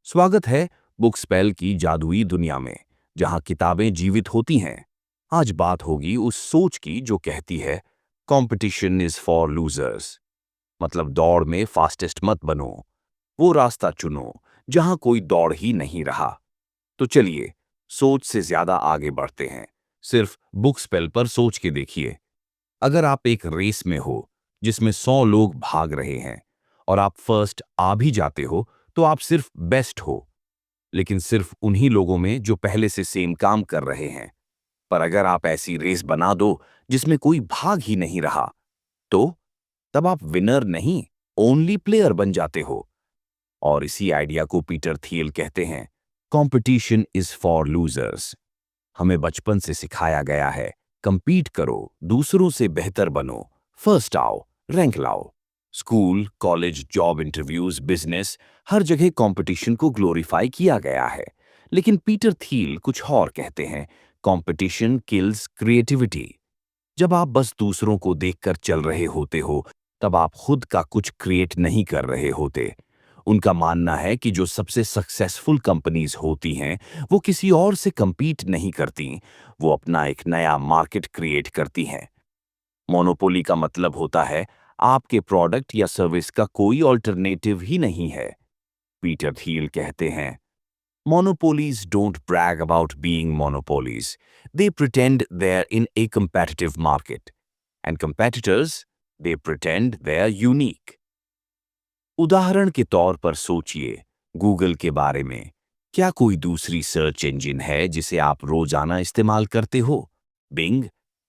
स्वागत है book spell की जादुई दुनिया में, जहां किताबें जीवित होती हैं। आज बात होगी उस सोच की जो कहती है कंपटीशन इज फॉर लूजर्स। मतलब दौड़ में फास्टेस्ट मत बनो, वो रास्ता चुनो जहां कोई दौड़ ही नहीं रहा। तो चलिए सोच से ज्यादा आगे बढ़ते हैं। सिर्फ बुक स्पेल पर सोच के देखिए। अगर आप एक रेस में हो जिसमें 100 लोग भाग रहे हैं और आप फर्स्ट आ भी जाते हो, तो आप सिर्फ बेस्ट हो। लेकिन सिर्फ उन्हीं लोगों में जो पहले से सेम काम कर रहे हैं। पर अगर आप ऐसी रेस बना दो जिसमें कोई भाग ही नहीं रहा, तो तब आप विनर नहीं, ओनली प्लेयर बन जाते हो। और इसी आइडिया को पीटर थियल कहते हैं कंपटीशन इज फॉर लूजर्स। हमें बचपन से सिखाया गया है compete करो, दूसरों से बेहतर बनो, फर्स्ट आओ, रैंक लाओ। School, college, job interviews, business, हर जगह कंपटीशन को ग्लोरीफाई किया गया है। लेकिन पीटर थील कुछ और कहते हैं, कंपटीशन किल्स क्रिएटिविटी। जब आप बस दूसरों को देखकर चल रहे होते हो, तब आप खुद का कुछ क्रिएट नहीं कर रहे होते। उनका मानना है कि जो सबसे सक्सेसफुल कंपनीज होती हैं, वो किसी और से compete नहीं करती, वो अपना एक नया मार्केट क्रिएट करती हैं। मोनोपोली का मतलब होता है आपके प्रोडक्ट या सर्विस का कोई ऑल्टरनेटिव ही नहीं है। पीटर थियल कहते हैं monopolies don't brag about being monopolies. They pretend they're in a competitive market. And competitors, they pretend they're unique. उदाहरण के तौर पर सोचिए गूगल के बारे में। क्या कोई दूसरी सर्च इंजन है जिसे आप रोजाना इस्तेमाल करते हो? Bing,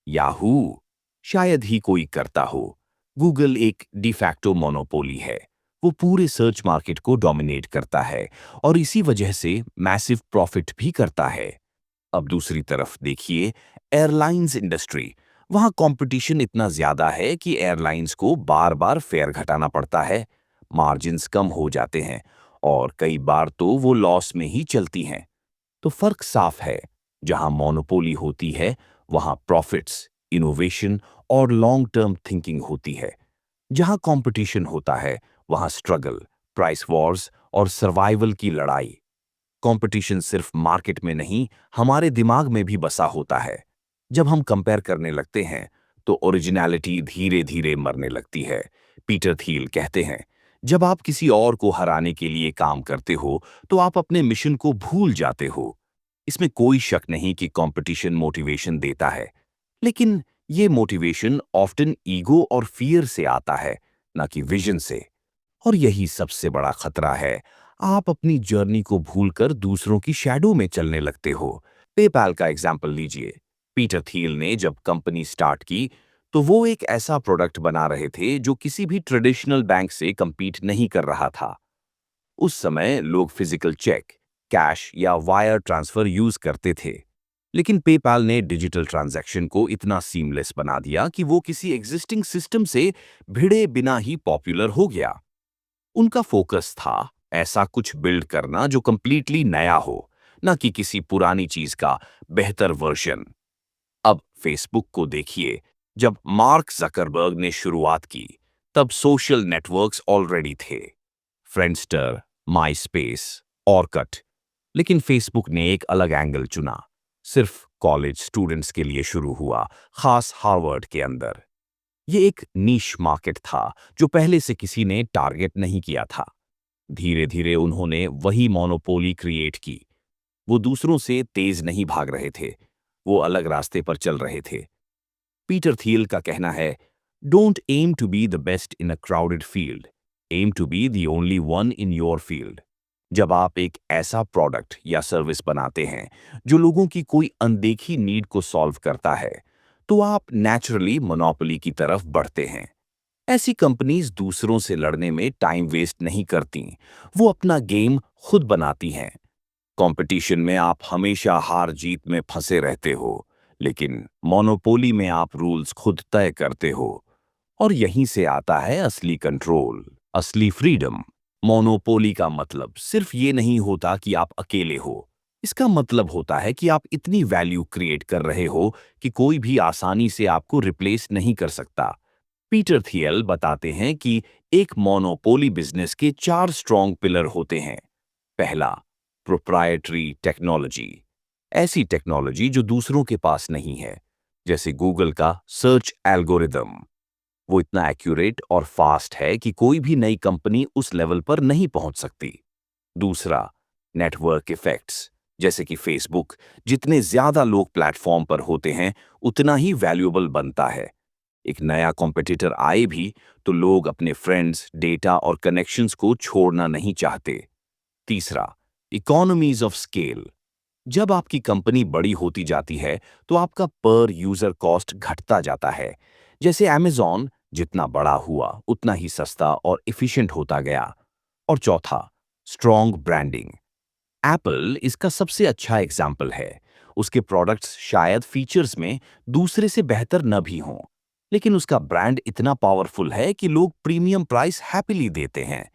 Yahoo? शायद ही कोई करता हो। गूगल एक डिफैक्टो मोनोपोली है। वो पूरे सर्च मार्केट को डोमिनेट करता है और इसी वजह से मैसिव प्रॉफिट भी करता है। अब दूसरी तरफ देखिए, एयरलाइंस इंडस्ट्री। वहां कंपटीशन इतना ज्यादा है कि एयरलाइंस को बार बार फेयर घटाना पड़ता है, मार्जिन्स कम हो जाते हैं और कई बार तो वो लॉस में ही चलती हैं। तो फर्क साफ है, जहां मोनोपोली होती है वहां प्रॉफिट्स, इनोवेशन और लॉन्ग टर्म थिंकिंग होती है। जहां कंपटीशन होता है वहां स्ट्रगल, प्राइस वॉर्स और सर्वाइवल की लड़ाई। कंपटीशन सिर्फ मार्केट में नहीं, हमारे दिमाग में भी बसा होता है। जब हम कंपेयर करने लगते हैं तो ओरिजिनलिटी धीरे धीरे मरने लगती है। पीटर थील कहते हैं जब आप किसी और को हराने के लिए काम करते हो तो आप अपने मिशन को भूल जाते हो। इसमें कोई शक नहीं कि कंपटीशन मोटिवेशन देता है, लेकिन ये मोटिवेशन ऑफ्टन ईगो और फियर से आता है, ना कि विजन से। और यही सबसे बड़ा खतरा है, आप अपनी जर्नी को भूलकर दूसरों की शैडो में चलने लगते हो। पेपैल का एग्जाम्पल लीजिए। पीटर थियल ने जब कंपनी स्टार्ट की तो वो एक ऐसा प्रोडक्ट बना रहे थे जो किसी भी ट्रेडिशनल बैंक से compete नहीं कर रहा था। उस समय लोग फिजिकल चेक, कैश या वायर ट्रांसफर यूज करते थे। लेकिन पेपैल ने डिजिटल ट्रांजैक्शन को इतना सीमलेस बना दिया कि वो किसी एग्जिस्टिंग सिस्टम से भिड़े बिना ही पॉपुलर हो गया। उनका फोकस था ऐसा कुछ बिल्ड करना जो कंप्लीटली नया हो, ना कि किसी पुरानी चीज का बेहतर वर्जन। अब फेसबुक को देखिए। जब मार्क जकरबर्ग ने शुरुआत की, तब सोशल नेटवर्क्स ऑलरेडी थे, फ्रेंडस्टर, माईस्पेस, ऑरकट। लेकिन फेसबुक ने एक अलग एंगल चुना। सिर्फ कॉलेज स्टूडेंट्स के लिए शुरू हुआ, खास हार्वर्ड के अंदर। ये एक नीश मार्केट था जो पहले से किसी ने टारगेट नहीं किया था। धीरे धीरे उन्होंने वही मोनोपोली क्रिएट की। वो दूसरों से तेज नहीं भाग रहे थे, वो अलग रास्ते पर चल रहे थे। पीटर थियल का कहना है don't aim to be the best in a crowded field, aim to be the only one in your field. जब आप एक ऐसा प्रोडक्ट या सर्विस बनाते हैं जो लोगों की कोई अनदेखी नीड को सॉल्व करता है, तो आप नेचुरली मोनोपोली की तरफ बढ़ते हैं। ऐसी कंपनीज दूसरों से लड़ने में टाइम वेस्ट नहीं करती, वो अपना गेम खुद बनाती हैं। कंपटीशन में आप हमेशा हार जीत में फंसे रहते हो, लेकिन मोनोपोली में आप रूल्स खुद तय करते हो। और यहीं से आता है असली कंट्रोल, असली फ्रीडम। मोनोपोली का मतलब सिर्फ ये नहीं होता कि आप अकेले हो। इसका मतलब होता है कि आप इतनी वैल्यू क्रिएट कर रहे हो कि कोई भी आसानी से आपको रिप्लेस नहीं कर सकता। पीटर थियल बताते हैं कि एक मोनोपोली बिजनेस के 4 स्ट्रॉन्ग पिलर होते हैं। पहला, प्रोप्राइटरी टेक्नोलॉजी। ऐसी टेक्नोलॉजी जो दूसरों के पास नहीं है, जैसे गूगल का सर्च एल्गोरिदम। वो इतना एक्यूरेट और फास्ट है कि कोई भी नई कंपनी उस लेवल पर नहीं पहुंच सकती। दूसरा, नेटवर्क इफेक्ट्स। जैसे कि फेसबुक, जितने ज्यादा लोग प्लेटफॉर्म पर होते हैं उतना ही वैल्यूएबल बनता है। एक नया कॉम्पिटिटर आए भी तो लोग अपने फ्रेंड्स, डेटा और कनेक्शंस को छोड़ना नहीं चाहते। तीसरा, इकोनॉमीज ऑफ स्केल। जब आपकी कंपनी बड़ी होती जाती है तो आपका पर यूजर कॉस्ट घटता जाता है। जैसे अमेज़न जितना बड़ा हुआ उतना ही सस्ता और एफिशिएंट होता गया। और चौथा, स्ट्रॉन्ग ब्रांडिंग। एप्पल इसका सबसे अच्छा एग्जाम्पल है। उसके प्रोडक्ट्स शायद फीचर्स में दूसरे से बेहतर न भी हों, लेकिन उसका ब्रांड इतना पावरफुल है कि लोग प्रीमियम प्राइस हैप्पीली देते हैं।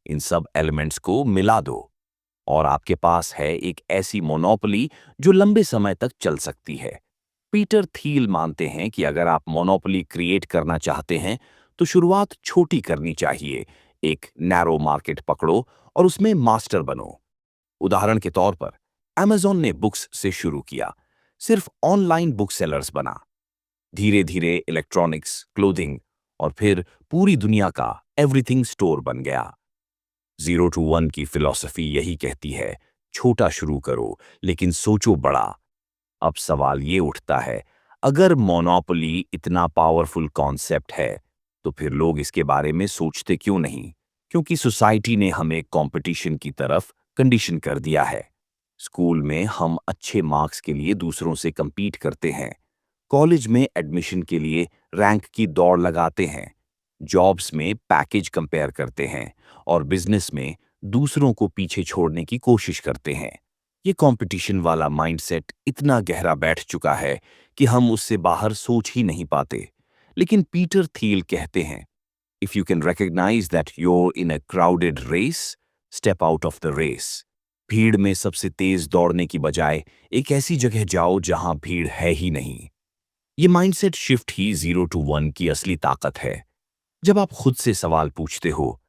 इन सब एलिमेंट्स को मिला दो और आपके पास है एक ऐसी मोनोपोली जो लंबे समय तक चल सकती है। पीटर थील मानते हैं कि अगर आप मोनोपोली क्रिएट करना चाहते हैं तो शुरुआत छोटी करनी चाहिए। एक नैरो मार्केट पकड़ो और उसमें मास्टर बनो। उदाहरण के तौर पर अमेज़न ने बुक्स से शुरू किया, सिर्फ ऑनलाइन बुक सेलर्स बना। धीरे धीरे इलेक्ट्रॉनिक्स, क्लोथिंग और फिर पूरी दुनिया का एवरीथिंग स्टोर बन गया। 0 to 1 की फिलॉसफी यही कहती है, छोटा शुरू करो लेकिन सोचो बड़ा। अब सवाल ये उठता है, अगर मोनोपोली इतना पावरफुल कॉन्सेप्ट है तो फिर लोग इसके बारे में सोचते क्यों नहीं? क्योंकि सोसाइटी ने हमें कंपटीशन की तरफ कंडीशन कर दिया है। स्कूल में हम अच्छे मार्क्स के लिए दूसरों से compete करते हैं। कॉलेज में एडमिशन के लिए रैंक की दौड़ लगाते हैं। जॉब्स में पैकेज कंपेयर करते हैं और बिजनेस में दूसरों को पीछे छोड़ने की कोशिश करते हैं। ये कंपटीशन वाला माइंडसेट इतना गहरा बैठ चुका है कि हम उससे बाहर सोच ही नहीं पाते। लेकिन पीटर थील कहते हैं, if you can recognise that you're in a crowded race, step out of the race. भीड़ में सबसे तेज दौड़ने की बजाय एक ऐसी जगह जाओ जहां भीड़ है ही नहीं। ये माइंडसेट शिफ्ट ही 0 to 1 की असली ताकत है। जब आप खुद से सवाल पूछते हो,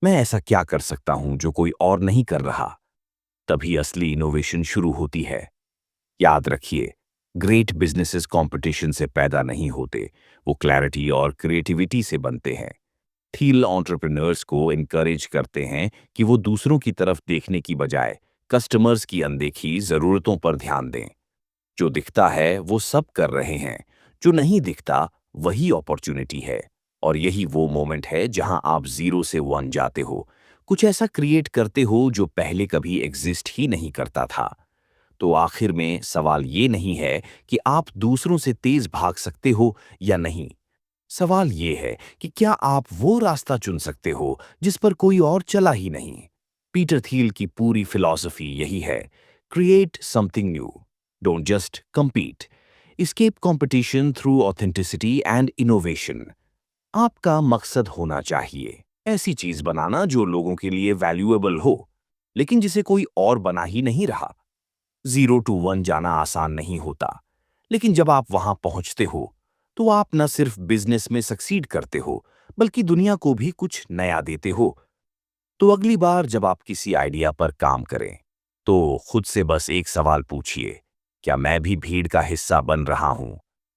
मैं ऐसा क्या कर सकता हूं जो कोई और नहीं कर रहा, तभी असली इनोवेशन शुरू होती है। याद रखिए, ग्रेट बिजनेसेस कंपटीशन से पैदा नहीं होते, वो क्लैरिटी और क्रिएटिविटी से बनते हैं। थील एंटरप्रेन्योर्स को इनकरेज करते हैं कि वो दूसरों की तरफ देखने की बजाय कस्टमर्स की अनदेखी जरूरतों पर ध्यान दें। जो दिखता है वो सब कर रहे हैं, जो नहीं दिखता वही अपॉर्चुनिटी है। और यही वो मोमेंट है जहां आप 0 से 1 जाते हो, कुछ ऐसा क्रिएट करते हो जो पहले कभी एग्जिस्ट ही नहीं करता था। तो आखिर में सवाल ये नहीं है कि आप दूसरों से तेज भाग सकते हो या नहीं। सवाल ये है कि क्या आप वो रास्ता चुन सकते हो जिस पर कोई और चला ही नहीं। पीटर थील की पूरी फिलॉसफी यही है, create something new, don't just compete, escape competition through authenticity and innovation. आपका मकसद होना चाहिए ऐसी चीज बनाना जो लोगों के लिए वैल्यूएबल हो, लेकिन जिसे कोई और बना ही नहीं रहा। 0 to 1 जाना आसान नहीं होता, लेकिन जब आप वहां पहुंचते हो तो आप न सिर्फ बिजनेस में सक्सीड करते हो बल्कि दुनिया को भी कुछ नया देते हो। तो अगली बार जब आप किसी आइडिया पर काम करें तो खुद से बस एक सवाल पूछिए, क्या मैं भी भीड़ का हिस्सा बन रहा हूं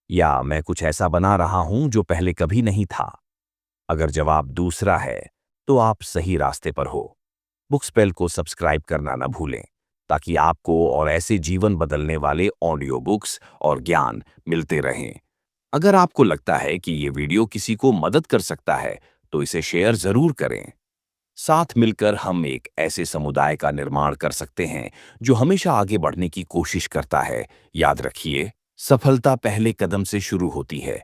या मैं कुछ ऐसा बना रहा हूं जो पहले कभी नहीं था? अगर जवाब दूसरा है तो आप सही रास्ते पर हो। बुकस्पेल को सब्सक्राइब करना ना भूलें ताकि आपको और ऐसे जीवन बदलने वाले ऑडियो बुक्स और ज्ञान मिलते रहें। अगर आपको लगता है कि ये वीडियो किसी को मदद कर सकता है तो इसे शेयर जरूर करें। साथ मिलकर हम एक ऐसे समुदाय का निर्माण कर सकते हैं जो हमेशा आगे बढ़ने की कोशिश करता है। याद रखिए, सफलता पहले कदम से शुरू होती है।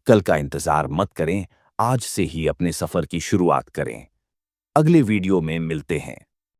कल का इंतजार मत करें, आज से ही अपने सफर की शुरुआत करें। अगले वीडियो में मिलते हैं।